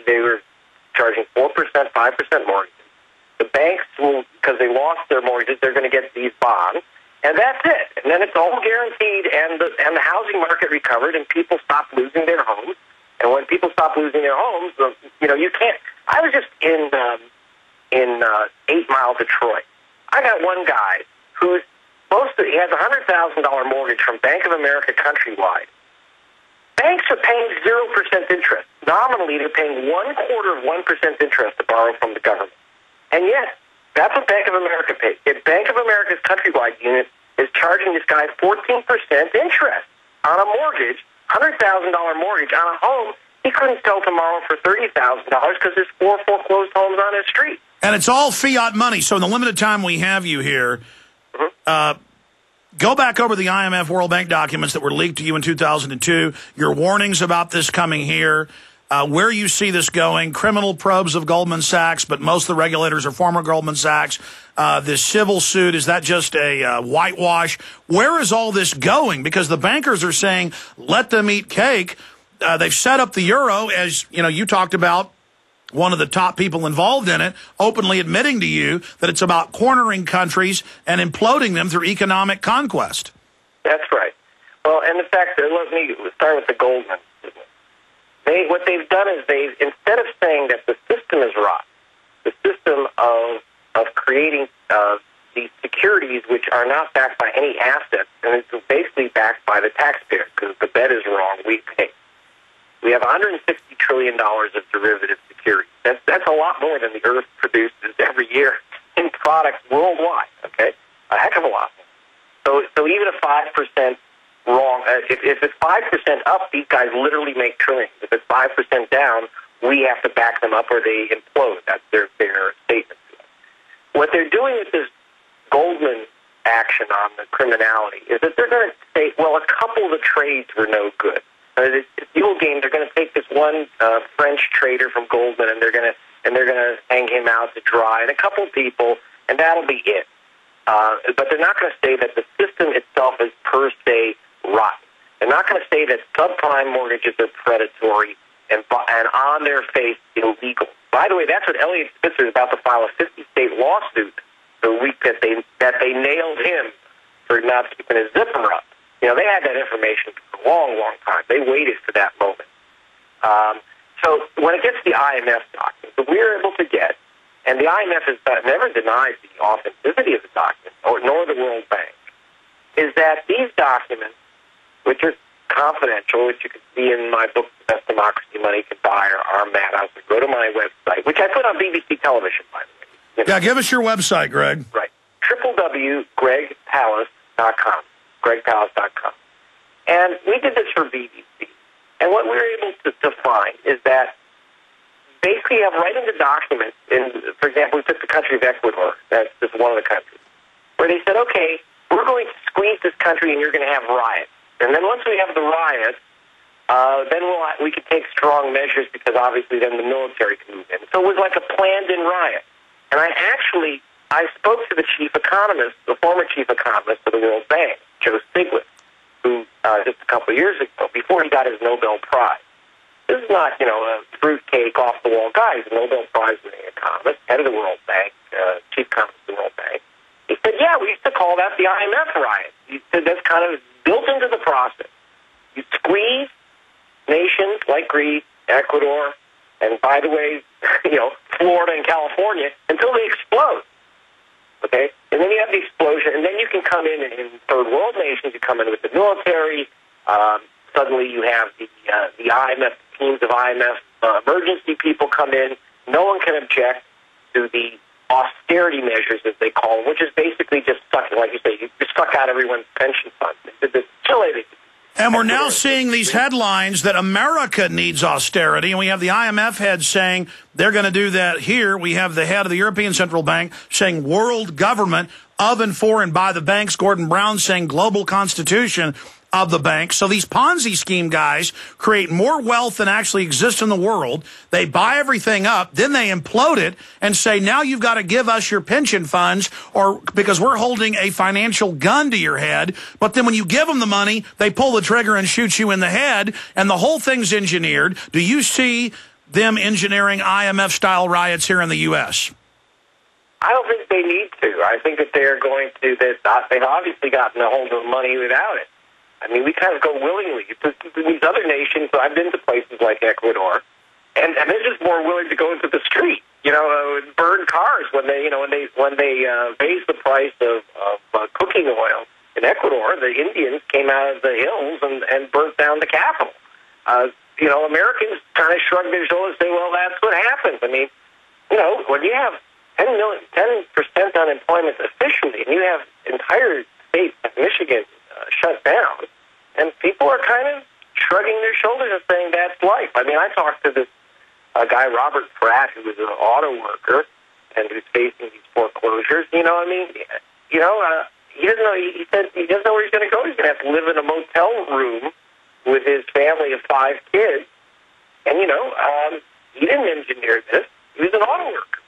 they were charging 4%, 5% mortgages. The banks will, because they lost their mortgages, they're going to get these bonds, and that's it. And then it's all guaranteed, and the housing market recovered, and people stopped losing their homes. And when people stop losing their homes, you can't. I was just in 8 Mile, Detroit. I got one guy who's he has a $100,000 mortgage from Bank of America Countrywide. Banks are paying 0% interest. Nominally, they're paying 0.25% interest to borrow from the government. And yet, that's what Bank of America pays. If Bank of America's Countrywide unit is charging this guy 14% interest on a mortgage, $100,000 mortgage on a home he couldn't sell tomorrow for $30,000 because there's 4 foreclosed homes on his street. And it's all fiat money. So in the limited time we have you here, go back over the IMF World Bank documents that were leaked to you in 2002, your warnings about this coming here, where you see this going, criminal probes of Goldman Sachs, but most of the regulators are former Goldman Sachs. This civil suit, is that just a whitewash? Where is all this going? Because the bankers are saying, let them eat cake. They've set up the euro, as you talked about, one of the top people involved in it, openly admitting to you that it's about cornering countries and imploding them through economic conquest. That's right. Well, and in fact, let me start with the Goldman business. What they've done is instead of saying that the system is rotten, the system of creating these securities which are not backed by any assets, and it's basically backed by the taxpayer, because the bet is wrong, we pay. We have $160 trillion of derivative securities. That's a lot more than the Earth produces every year in products worldwide, okay? A heck of a lot more. So even a 5% wrong, if it's 5% up, these guys literally make trillions. If it's 5% down, we have to back them up or they implode. That's their statement to us. What they're doing with this Goldman action on the criminality is that they're going to say, well, a couple of the trades were no good. It's the old game. They're going to take this one French trader from Goldman, and they're going to hang him out to dry, and a couple people, and that'll be it. But they're not going to say that the system itself is per se rotten. They're not going to say that subprime mortgages are predatory and on their face illegal. By the way, that's what Elliot Spitzer is about to file a 50-state lawsuit the week that they nailed him for not keeping his zipper up. They had that information for a long, long time. They waited for that moment. So when it gets to the IMF documents, that we're able to get, and the IMF has never denied the authenticity of the documents, nor the World Bank, is that these documents, which are confidential, which you can see in my book, The Best Democracy Money Can Buy, or Arm That House, or go to my website, which I put on BBC television, by the way. Yeah, give us your website, Greg. Right. www.gregpalast.com. GregPalast.com. And we did this for BBC. And what we were able to find is that basically you have right in the documents, for example, we took the country of Ecuador, that's just one of the countries, where they said, okay, we're going to squeeze this country and you're going to have riots. And then once we have the riots, then we could take strong measures because obviously then the military can move in. So it was like a planned-in riot. And I spoke to the chief economist, the former chief economist of the World Bank, Joe Stiglitz, who just a couple of years ago, before he got his Nobel Prize. This is not, a fruitcake, off-the-wall guy. He's a Nobel Prize-winning economist, head of the World Bank, chief economist of the World Bank. He said, yeah, we used to call that the IMF riot. He said that's kind of built into the process. You squeeze nations like Greece, Ecuador, and by the way, Florida and California until they explode. Okay? And then you have the explosion, and then you can come in third world nations, you come in with the military, suddenly you have the IMF, teams of IMF emergency people come in, no one can object to the austerity measures, as they call them, which is basically just sucking, like you say, you suck out everyone's pension funds. It's silly. And we're now seeing these headlines that America needs austerity, and we have the IMF head saying they're going to do that here. We have the head of the European Central Bank saying world government of and for and by the banks. Gordon Brown saying global constitution of the bank. So these Ponzi scheme guys create more wealth than actually exists in the world. They buy everything up, then they implode it and say, now you've got to give us your pension funds or because we're holding a financial gun to your head. But then when you give them the money, they pull the trigger and shoot you in the head, and the whole thing's engineered. Do you see them engineering IMF-style riots here in the U.S.? I don't think they need to. I think that they're going to. They've obviously gotten a hold of money without it. I mean, we kind of go willingly. These other nations, I've been to places like Ecuador, and they're just more willing to go into the street, burn cars when they raise the price of cooking oil in Ecuador. The Indians came out of the hills and burnt down the capital. Americans kind of shrug their shoulders and say, well, that's what happens. I mean, when you have 10% unemployment officially, and you have entire states like Michigan shut down, and people are kind of shrugging their shoulders and saying that's life. I mean, I talked to this guy, Robert Pratt, who was an auto worker and who's facing these foreclosures. He doesn't know. He said he doesn't know where he's going to go. He's going to have to live in a motel room with his family of 5 kids. And he didn't engineer this. He was an auto worker.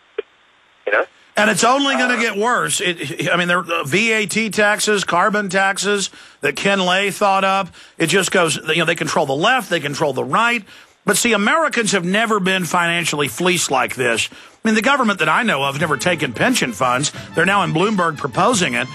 And it's only going to get worse. There are VAT taxes, carbon taxes that Ken Lay thought up. It just goes, they control the left, they control the right. But see, Americans have never been financially fleeced like this. I mean, the government that I know of never taken pension funds. They're now in Bloomberg proposing it.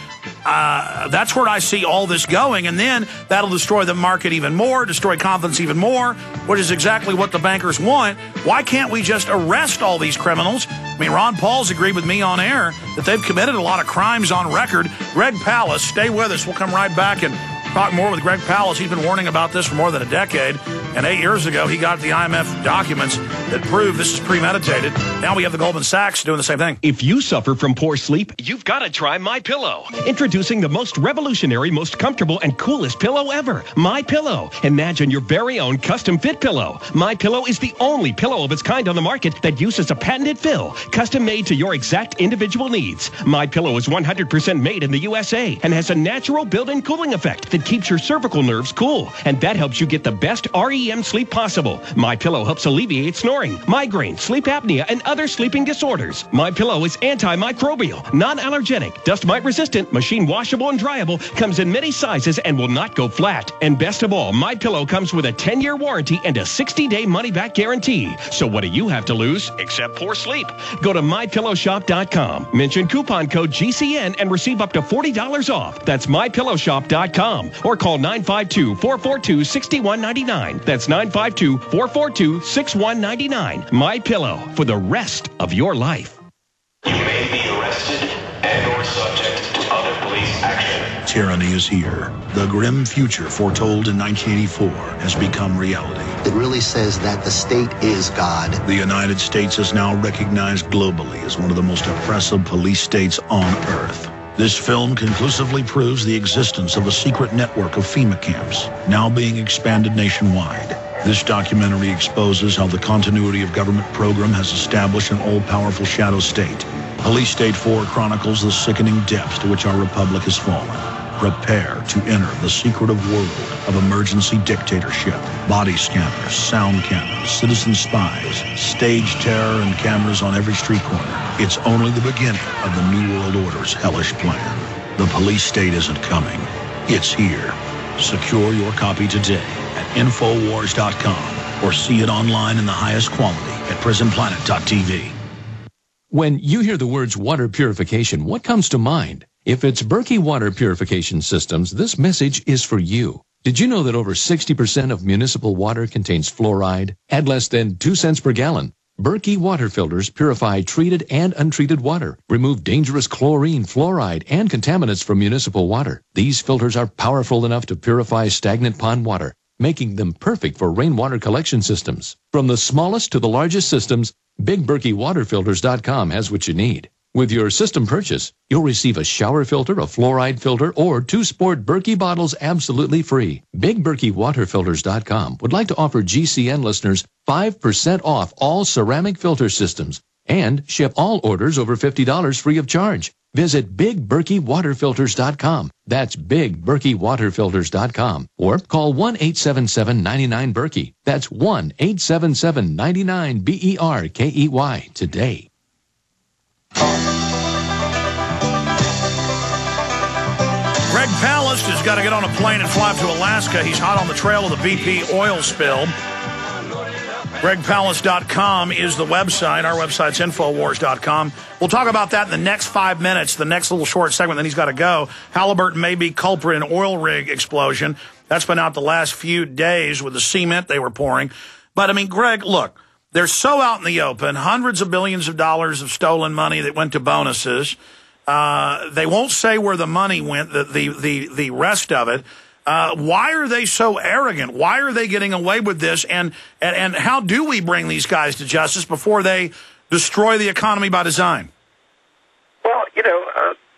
That's where I see all this going. And then that'll destroy the market even more, destroy confidence even more, which is exactly what the bankers want. Why can't we just arrest all these criminals? I mean, Ron Paul's agreed with me on air that they've committed a lot of crimes on record. Greg Palast, stay with us. We'll come right back and talk more with Greg Palast. He's been warning about this for more than a decade. And 8 years ago, he got the IMF documents that prove this is premeditated. Now we have the Goldman Sachs doing the same thing. If you suffer from poor sleep, you've got to try MyPillow. Introducing the most revolutionary, most comfortable, and coolest pillow ever. MyPillow. Imagine your very own custom-fit pillow. MyPillow is the only pillow of its kind on the market that uses a patented fill, custom-made to your exact individual needs. MyPillow is 100% made in the USA and has a natural built-in cooling effect that keeps your cervical nerves cool, and that helps you get the best REM sleep possible. MyPillow helps alleviate snoring, migraine, sleep apnea, and other sleeping disorders. MyPillow is antimicrobial, non-allergenic, dust mite resistant, machine washable and dryable, comes in many sizes and will not go flat. And best of all, MyPillow comes with a 10-year warranty and a 60-day money-back guarantee. So what do you have to lose except poor sleep? Go to MyPillowShop.com, mention coupon code GCN, and receive up to $40 off. That's MyPillowShop.com. Or call 952-442-6199. That's 952-442-6199. MyPillow, for the rest of your life. You may be arrested and or subject to other police action. Tyranny is here. The grim future foretold in 1984 has become reality. It really says that the state is God. The United States is now recognized globally as one of the most oppressive police states on earth. This film conclusively proves the existence of a secret network of FEMA camps, now being expanded nationwide. This documentary exposes how the continuity of government program has established an all-powerful shadow state. Police State 4 chronicles the sickening depths to which our republic has fallen. Prepare to enter the secretive world of emergency dictatorship. Body scanners, sound cannons, citizen spies, stage terror, and cameras on every street corner. It's only the beginning of the New World Order's hellish plan. The police state isn't coming. It's here. Secure your copy today at Infowars.com or see it online in the highest quality at PrisonPlanet.tv. When you hear the words water purification, what comes to mind? If it's Berkey Water Purification Systems, this message is for you. Did you know that over 60% of municipal water contains fluoride at less than 2 cents per gallon? Berkey water filters purify treated and untreated water, remove dangerous chlorine, fluoride, and contaminants from municipal water. These filters are powerful enough to purify stagnant pond water, making them perfect for rainwater collection systems. From the smallest to the largest systems, BigBerkeyWaterFilters.com has what you need. With your system purchase, you'll receive a shower filter, a fluoride filter, or 2 sport Berkey bottles absolutely free. BigBerkeyWaterFilters.com would like to offer GCN listeners 5% off all ceramic filter systems and ship all orders over $50 free of charge. Visit BigBerkeyWaterFilters.com. That's BigBerkeyWaterFilters.com. Or call 1-877-99-BERKEY. That's 1-877-99-BERKEY today. Greg Palast has got to get on a plane and fly up to Alaska. He's hot on the trail of the BP oil spill. GregPalast.com is the website. Our website's Infowars.com. We'll talk about that in the next 5 minutes, the next little short segment, then he's got to go. Halliburton may be culprit in oil rig explosion. That's been out the last few days with the cement they were pouring. But, I mean, Greg, look, they're so out in the open, hundreds of billions of dollars of stolen money that went to bonuses. They won't say where the money went, the rest of it. Why are they so arrogant? Why are they getting away with this? And how do we bring these guys to justice before they destroy the economy by design? Well,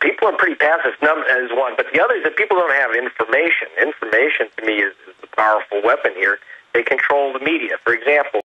people are pretty passive as one, but the other is that people don't have information. Information, to me, is the powerful weapon here. They control the media. For example,